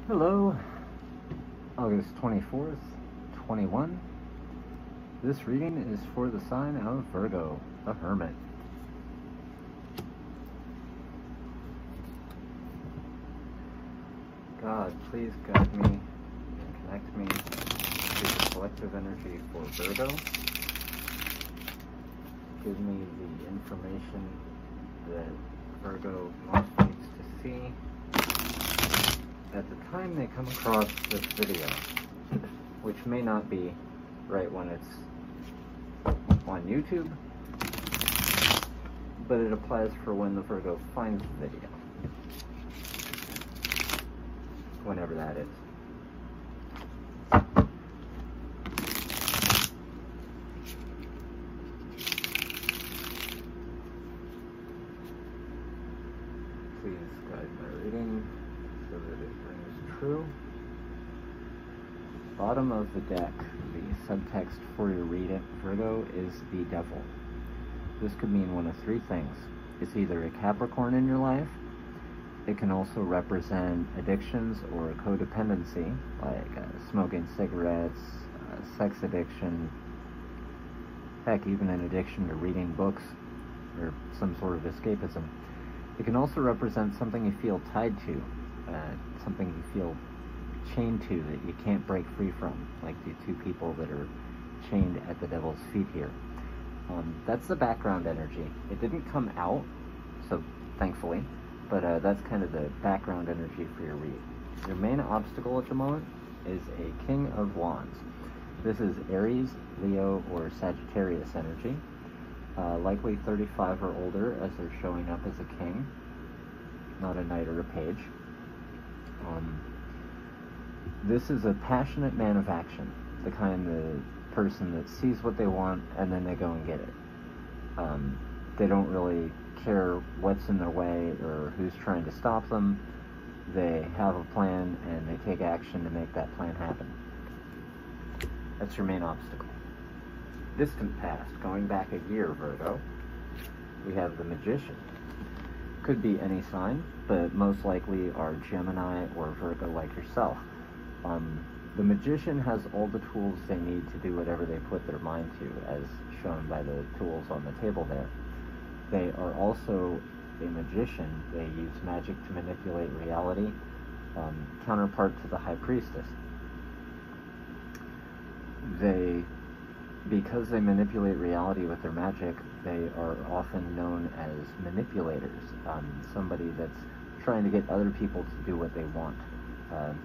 Hello, August 24th, 21. This reading is for the sign of Virgo, the Hermit. God, please guide me and connect me to the collective energy for Virgo. Give me the information that Virgo most needs to see at the time they come across this video, which may not be right when it's on YouTube, but it applies for when the Virgo finds the video, whenever that is. Please guide my reading so that it rings true. Bottom of the deck, the subtext for your reading, Virgo, is the devil. This could mean one of three things. It's either a Capricorn in your life. It can also represent addictions or codependency, like smoking cigarettes, sex addiction, heck, even an addiction to reading books or some sort of escapism. It can also represent something you feel tied to, something you feel chained to that you can't break free from, like the two people that are chained at the devil's feet here. That's the background energy. It didn't come out, so thankfully, but that's kind of the background energy for your read. Your main obstacle at the moment is a King of Wands. This is Aries, Leo, or Sagittarius energy. Likely 35 or older, as they're showing up as a king, not a knight or a page. This is a passionate man of action, the kind of person that sees what they want and then they go and get it. They don't really care what's in their way or who's trying to stop them. They have a plan and they take action to make that plan happen. That's your main obstacle. Distant past, going back a year, Virgo, we have the Magician. Could be any sign, but most likely are Gemini or Virgo like yourself. The Magician has all the tools they need to do whatever they put their mind to, as shown by the tools on the table there. They are also a magician. They use magic to manipulate reality, counterpart to the High Priestess. Because they manipulate reality with their magic, they are often known as manipulators, somebody that's trying to get other people to do what they want.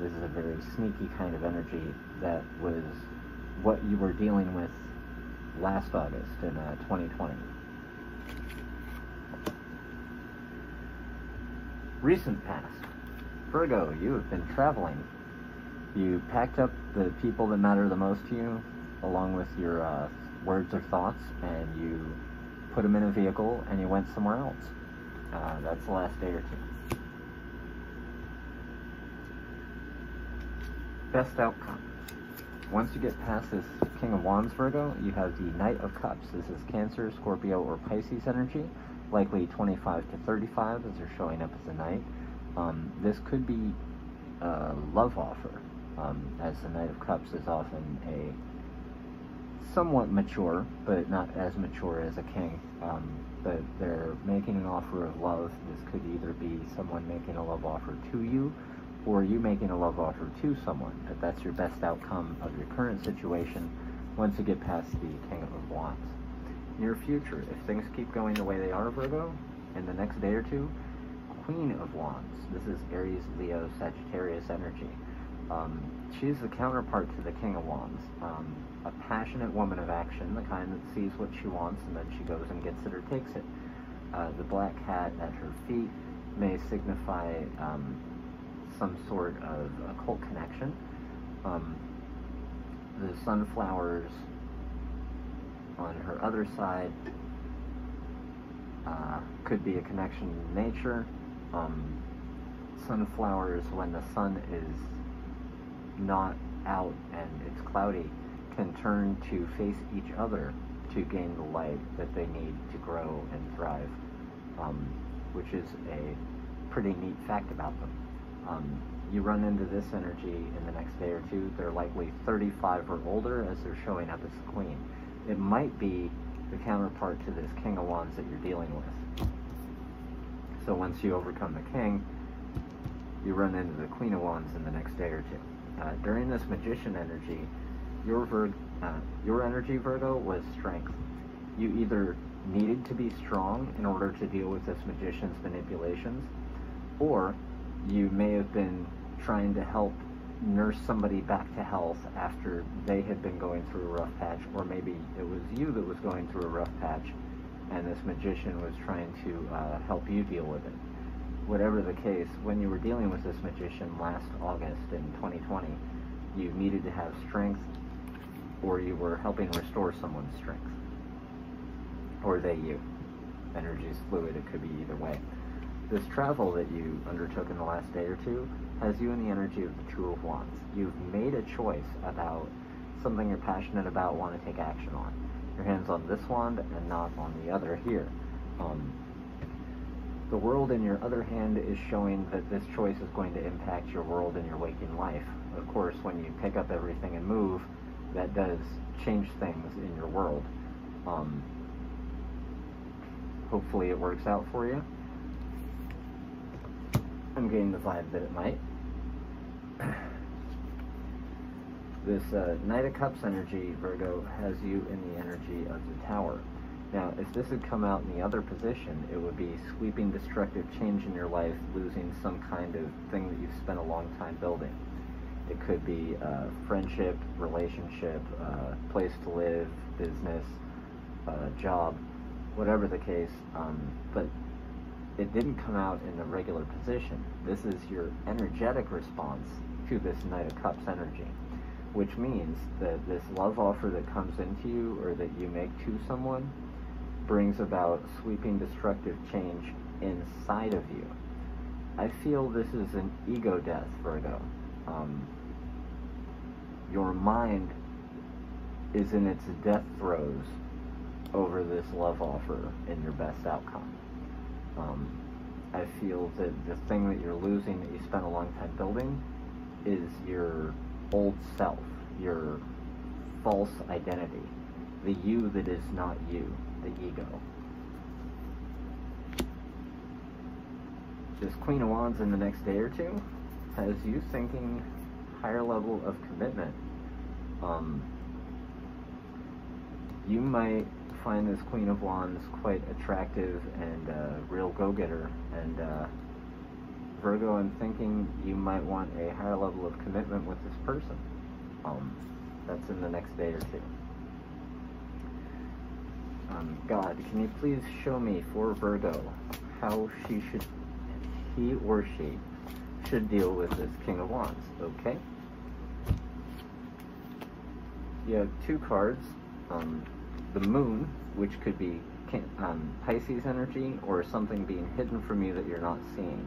This is a very sneaky kind of energy that was what you were dealing with last August in 2020. Recent past. Virgo, you have been traveling. You packed up the people that matter the most to you, along with your words or thoughts, and you put them in a vehicle and you went somewhere else. That's the last day or two. Best outcome. Once you get past this King of Wands, Virgo, you have the Knight of Cups. This is Cancer, Scorpio, or Pisces energy, likely 25 to 35 as they're showing up as a knight. This could be a love offer, as the Knight of Cups is often a somewhat mature, but not as mature as a king. But they're making an offer of love. This could either be someone making a love offer to you, or you making a love offer to someone. But that's your best outcome of your current situation once you get past the King of Wands. Near future, if things keep going the way they are, Virgo, in the next day or two, Queen of Wands. This is Aries, Leo, Sagittarius energy. She's the counterpart to the King of Wands. A passionate woman of action, the kind that sees what she wants and then she goes and gets it or takes it. The black hat at her feet may signify some sort of occult connection. The sunflowers on her other side could be a connection to nature. Sunflowers, when the sun is not out and it's cloudy, can turn to face each other to gain the light that they need to grow and thrive, which is a pretty neat fact about them. you run into this energy in the next day or two, they're likely 35 or older as they're showing up as the Queen. It might be the counterpart to this King of Wands that you're dealing with. So once you overcome the King, you run into the Queen of Wands in the next day or two. During this Magician energy, your energy, Virgo, was strength. You either needed to be strong in order to deal with this Magician's manipulations, or you may have been trying to help nurse somebody back to health after they had been going through a rough patch, or maybe it was you that was going through a rough patch and this Magician was trying to help you deal with it. Whatever the case, when you were dealing with this Magician last August in 2020, you needed to have strength, or you were helping restore someone's strength. Or they you. Energy is fluid, it could be either way. This travel that you undertook in the last day or two has you in the energy of the Two of Wands. You've made a choice about something you're passionate about, want to take action on. Your hand's on this wand and not on the other here. The world in your other hand is showing that this choice is going to impact your world and your waking life. Of course, when you pick up everything and move, that does change things in your world. Hopefully it works out for you. I'm getting the vibe that it might. This Knight of Cups energy, Virgo, has you in the energy of the Tower. Now, if this had come out in the other position, it would be sweeping destructive change in your life, losing some kind of thing that you've spent a long time building. It could be friendship, relationship, place to live, business, job, whatever the case, but it didn't come out in the regular position. This is your energetic response to this Knight of Cups energy, which means that this love offer that comes into you or that you make to someone brings about sweeping destructive change inside of you. I feel this is an ego death, Virgo. Your mind is in its death throes over this love offer and your best outcome. I feel that the thing that you're losing that you spent a long time building is your old self, your false identity, the you that is not you, the ego. This Queen of Wands in the next day or two has you thinking higher level of commitment. You might find this Queen of Wands quite attractive and a real go-getter, and Virgo, I'm thinking you might want a higher level of commitment with this person. That's in the next day or two. God, can you please show me for Virgo how he or she should deal with this King of Wands? Okay. You have two cards. The Moon, which could be Pisces energy or something being hidden from you that you're not seeing.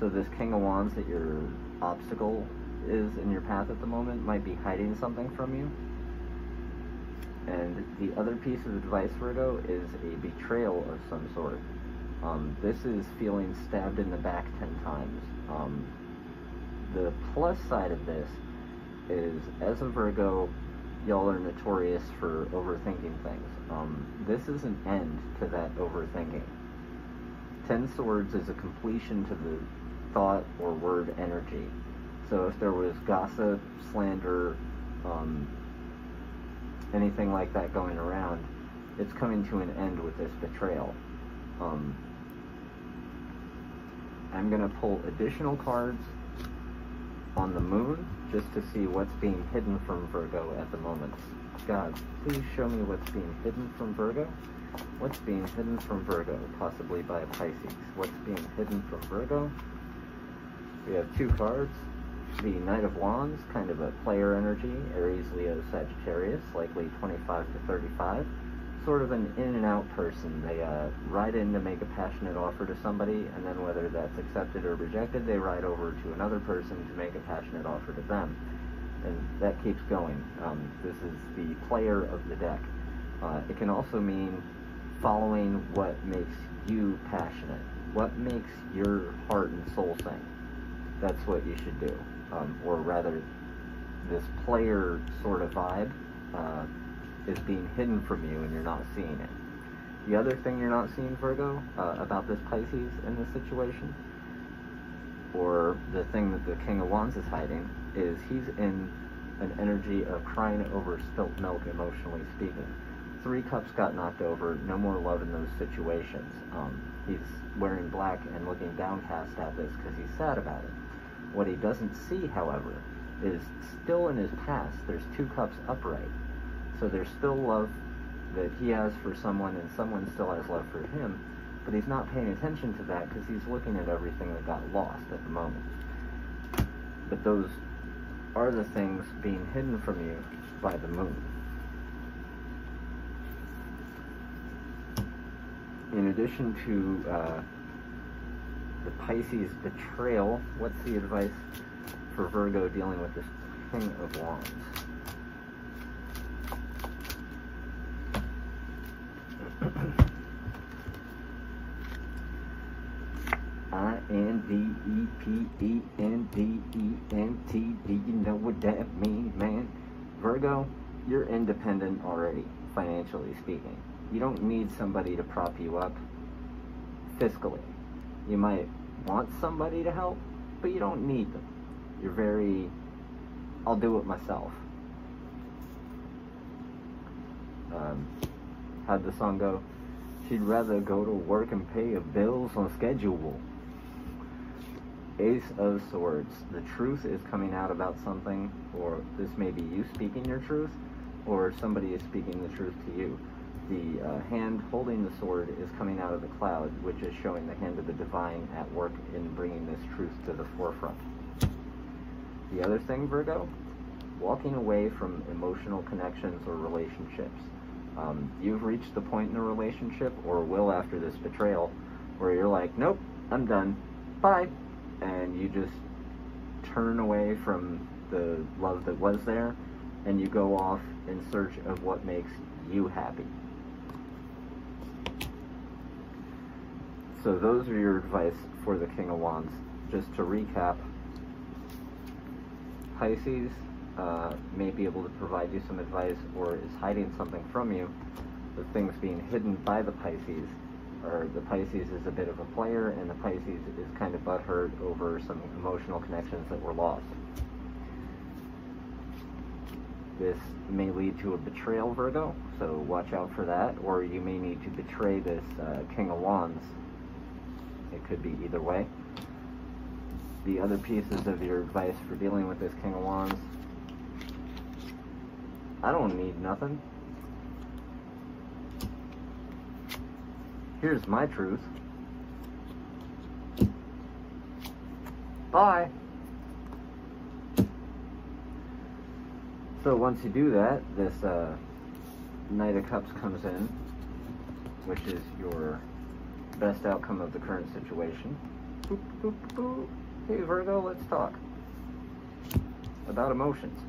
So this King of Wands that your obstacle is in your path at the moment might be hiding something from you. And the other piece of advice, Virgo, is a betrayal of some sort. This is feeling stabbed in the back 10 times. The plus side of this is, as a Virgo, y'all are notorious for overthinking things. This is an end to that overthinking. 10 Swords is a completion to the thought or word energy. So if there was gossip, slander, anything like that going around, it's coming to an end with this betrayal. I'm going to pull additional cards on the Moon just to see what's being hidden from Virgo at the moment. God, please show me what's being hidden from Virgo. What's being hidden from Virgo, possibly by a Pisces? What's being hidden from Virgo? We have two cards. The Knight of Wands, kind of a player energy, Aries, Leo, Sagittarius, likely 25 to 35. Sort of an in and out person. They ride in to make a passionate offer to somebody, and then whether that's accepted or rejected, they ride over to another person to make a passionate offer to them. And that keeps going. This is the player of the deck. It can also mean following what makes you passionate, what makes your heart and soul sing. that's what you should do. Or rather, this player sort of vibe is being hidden from you and you're not seeing it. The other thing you're not seeing, Virgo, about this Pisces in this situation, or the thing that the King of Wands is hiding, is he's in an energy of crying over spilt milk, emotionally speaking. 3 cups got knocked over, no more love in those situations. He's wearing black and looking downcast at this because he's sad about it. What he doesn't see, however, is still in his past, there's 2 cups upright. So there's still love that he has for someone and someone still has love for him, but he's not paying attention to that because he's looking at everything that got lost at the moment. But those are the things being hidden from you by the moon. In addition to the Pisces betrayal, what's the advice for Virgo dealing with this King of Wands? I-N-D-E-P-E-N-D-E-N-T. Do you know what that means, man? Virgo, you're independent already, financially speaking. You don't need somebody to prop you up fiscally. You might want somebody to help, but you don't need them. You're very, I'll do it myself. How'd the song go? She'd rather go to work and pay her bills on schedule. Ace of Swords. The truth is coming out about something, or this may be you speaking your truth, or somebody is speaking the truth to you. The hand holding the sword is coming out of the cloud, which is showing the hand of the divine at work in bringing this truth to the forefront. The other thing, Virgo, walking away from emotional connections or relationships. You've reached the point in a relationship, or will after this betrayal, where you're like, nope, I'm done, bye. And you just turn away from the love that was there, and you go off in search of what makes you happy. So those are your advice for the King of Wands. Just to recap, Pisces may be able to provide you some advice or is hiding something from you. The things being hidden by the Pisces, or the Pisces is a bit of a player and the Pisces is kind of butthurt over some emotional connections that were lost. This may lead to a betrayal, Virgo, so watch out for that, or you may need to betray this King of Wands. It could be either way. The other pieces of your advice for dealing with this King of Wands: I don't need nothing. Here's my truth. Bye. So once you do that, this Knight of Cups comes in, which is your best outcome of the current situation. Boop, boop, boop. Hey Virgo, let's talk about emotions,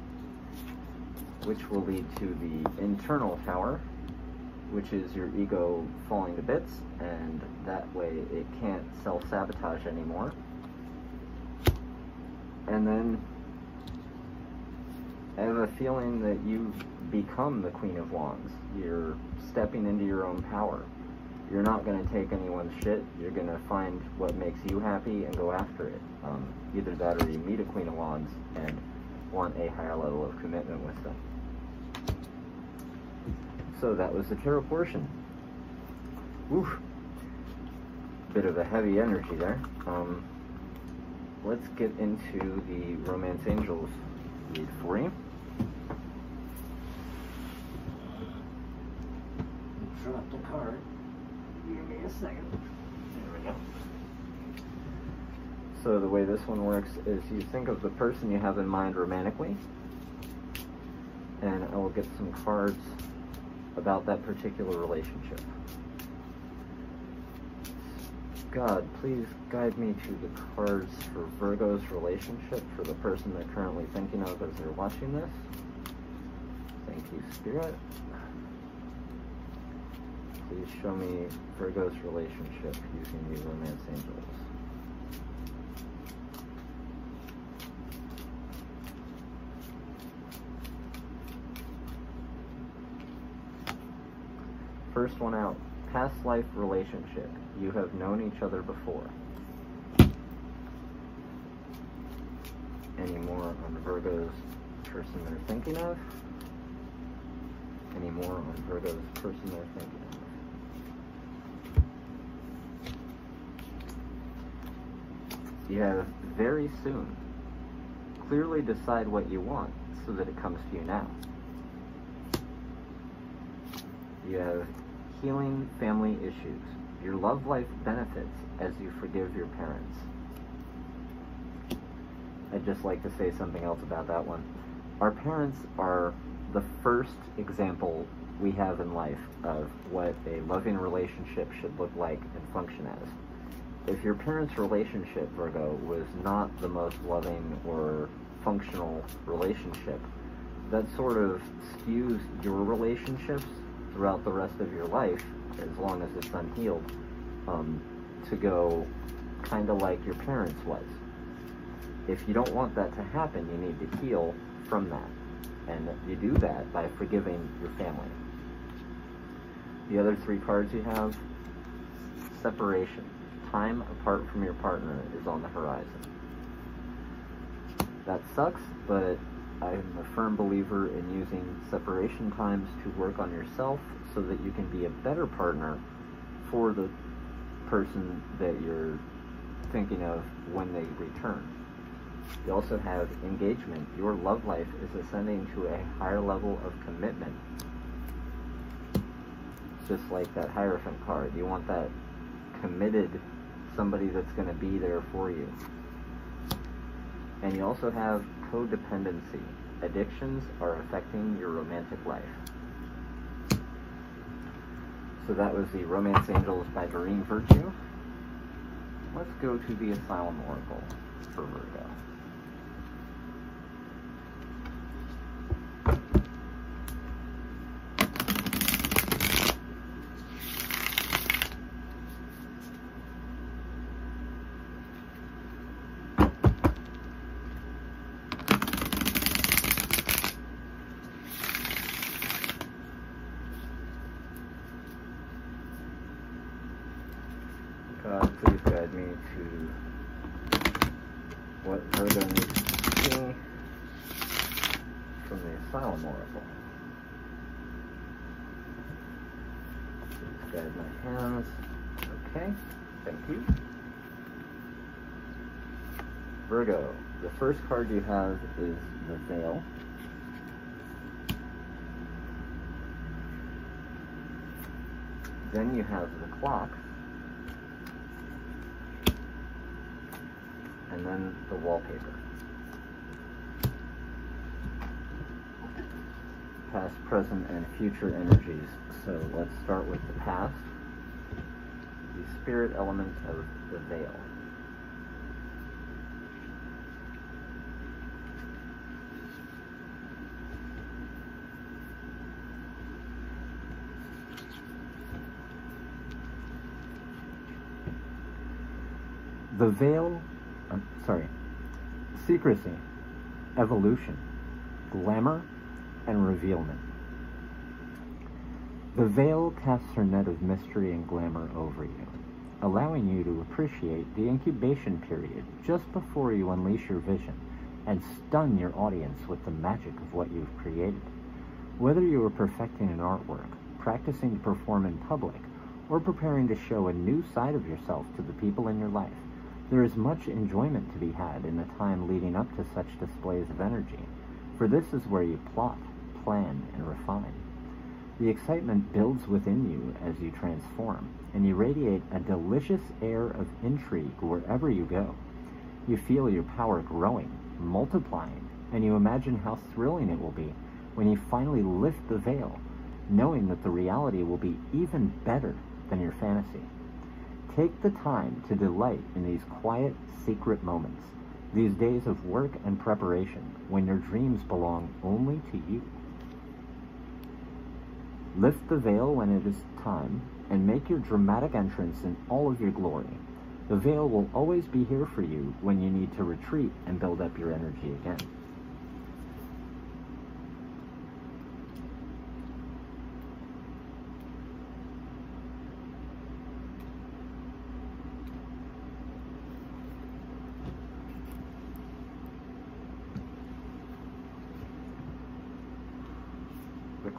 which will lead to the internal tower, which is your ego falling to bits, and that way it can't self-sabotage anymore. And then I have a feeling that you've become the Queen of Wands. You're stepping into your own power. You're not going to take anyone's shit. You're going to find what makes you happy and go after it. Either that or you meet a Queen of Wands and want a higher level of commitment with them. So that was the tarot portion. Oof. Bit of a heavy energy there. Let's get into the Romance Angels read for you. Drop the card. Give me a second. There we go. So the way this one works is you think of the person you have in mind romantically, and I will get some cards about that particular relationship. God, please guide me to the cards for Virgo's relationship for the person they're currently thinking of as they're watching this. Thank you, Spirit. Please show me Virgo's relationship using the Romance Angels. first one out, past life relationship. You have known each other before. Any more on Virgo's person they're thinking of? Any more on Virgo's person they're thinking of? You have very soon. Clearly decide what you want so that it comes to you now. You have healing family issues. Your love life benefits as you forgive your parents. I'd just like to say something else about that one. Our parents are the first example we have in life of what a loving relationship should look like and function as. If your parents' relationship, Virgo, was not the most loving or functional relationship, that sort of skews your relationships throughout the rest of your life, as long as it's unhealed, to go kind of like your parents' was. If you don't want that to happen, you need to heal from that. And you do that by forgiving your family. The other three cards you have, separation. Time apart from your partner is on the horizon. That sucks, but I'm a firm believer in using separation times to work on yourself so that you can be a better partner for the person that you're thinking of when they return. You also have engagement. Your love life is ascending to a higher level of commitment. Just like that Hierophant card. You want that committed somebody that's going to be there for you. And you also have codependency. Addictions are affecting your romantic life. So that was the Romance Angels by Doreen Virtue. Let's go to the Asylum Oracle for Virgo. God, please guide me to what Virgo needs to see from the Asylum Oracle. Please guide my hands. Okay, thank you. Virgo, the first card you have is the Veil. Then you have the Clock. And then the Wallpaper. Past, present, and future energies. So let's start with the past. The spirit element of the Veil. The Veil, secrecy, evolution, glamour, and revealment. The Veil casts her net of mystery and glamour over you, allowing you to appreciate the incubation period just before you unleash your vision and stun your audience with the magic of what you've created. Whether you are perfecting an artwork, practicing to perform in public, or preparing to show a new side of yourself to the people in your life, there is much enjoyment to be had in the time leading up to such displays of energy, for this is where you plot, plan, and refine. The excitement builds within you as you transform, and you radiate a delicious air of intrigue wherever you go. You feel your power growing, multiplying, and you imagine how thrilling it will be when you finally lift the veil, knowing that the reality will be even better than your fantasy. Take the time to delight in these quiet, secret moments, these days of work and preparation, when your dreams belong only to you. Lift the veil when it is time, and make your dramatic entrance in all of your glory. The veil will always be here for you when you need to retreat and build up your energy again.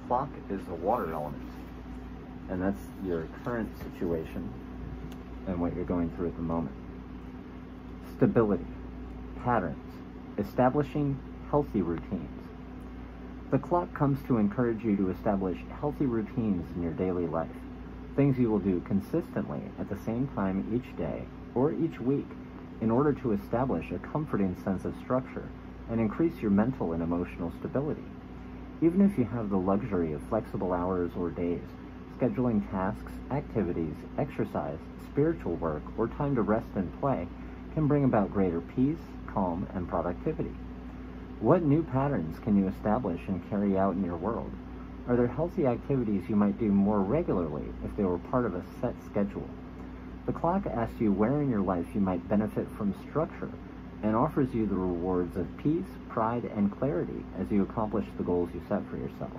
clock is a water element, and that's your current situation and what you're going through at the moment. Stability, patterns, establishing healthy routines. The clock comes to encourage you to establish healthy routines in your daily life, things you will do consistently at the same time each day or each week in order to establish a comforting sense of structure and increase your mental and emotional stability. Even if you have the luxury of flexible hours or days, scheduling tasks, activities, exercise, spiritual work, or time to rest and play can bring about greater peace, calm, and productivity. What new patterns can you establish and carry out in your world? Are there healthy activities you might do more regularly if they were part of a set schedule? The clock asks you where in your life you might benefit from structure and offers you the rewards of peace, pride, and clarity as you accomplish the goals you set for yourself.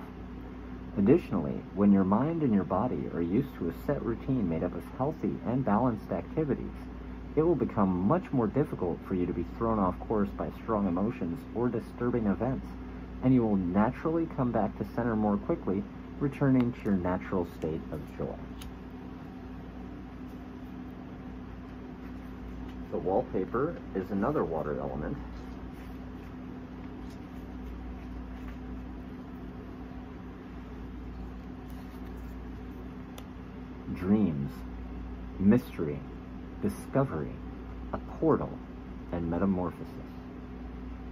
Additionally, when your mind and your body are used to a set routine made up of healthy and balanced activities, it will become much more difficult for you to be thrown off course by strong emotions or disturbing events, and you will naturally come back to center more quickly, returning to your natural state of joy. The wallpaper is another water element. Dreams, mystery, discovery, a portal, and metamorphosis.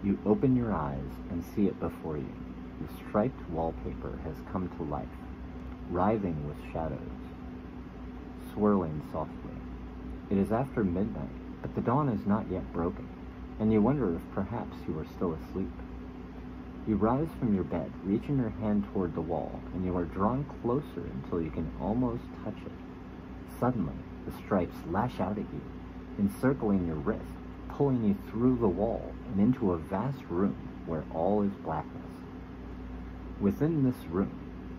You open your eyes and see it before you. The striped wallpaper has come to life, writhing with shadows, swirling softly. It is after midnight, but the dawn is not yet broken, and you wonder if perhaps you are still asleep. You rise from your bed, reaching your hand toward the wall, and you are drawn closer until you can almost touch it. Suddenly, the stripes lash out at you, encircling your wrist, pulling you through the wall and into a vast room where all is blackness. Within this room,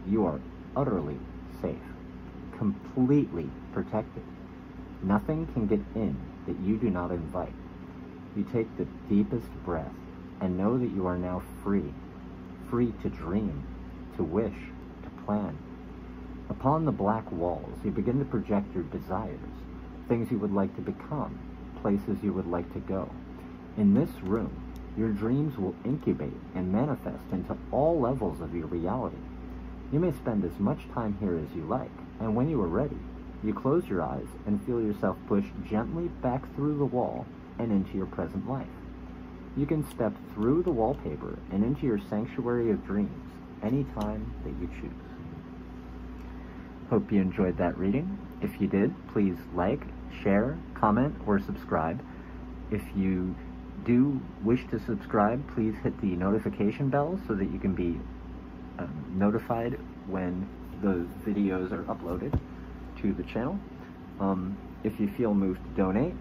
you are utterly safe, completely protected. Nothing can get in that you do not invite. You take the deepest breath and know that you are now free to dream, to wish, to plan. Upon the black walls, you begin to project your desires, things you would like to become, places you would like to go. In this room, your dreams will incubate and manifest into all levels of your reality. You may spend as much time here as you like, and when you are ready, you close your eyes and feel yourself pushed gently back through the wall and into your present life. You can step through the wallpaper and into your sanctuary of dreams anytime that you choose. Hope you enjoyed that reading. If you did, please like, share, comment, or subscribe. If you do wish to subscribe, please hit the notification bell so that you can be notified when those videos are uploaded to the channel. If you feel moved to donate,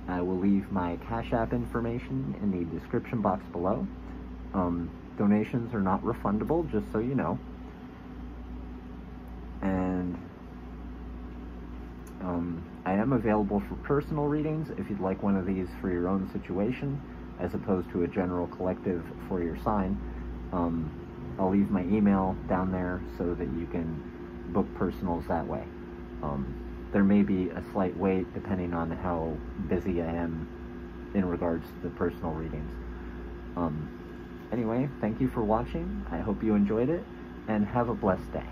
I will leave my Cash App information in the description box below. Donations are not refundable, just so you know. And I am available for personal readings if you'd like one of these for your own situation, as opposed to a general collective for your sign. I'll leave my email down there so that you can book personals that way. There may be a slight wait depending on how busy I am in regards to the personal readings. Anyway, thank you for watching. I hope you enjoyed it, and have a blessed day.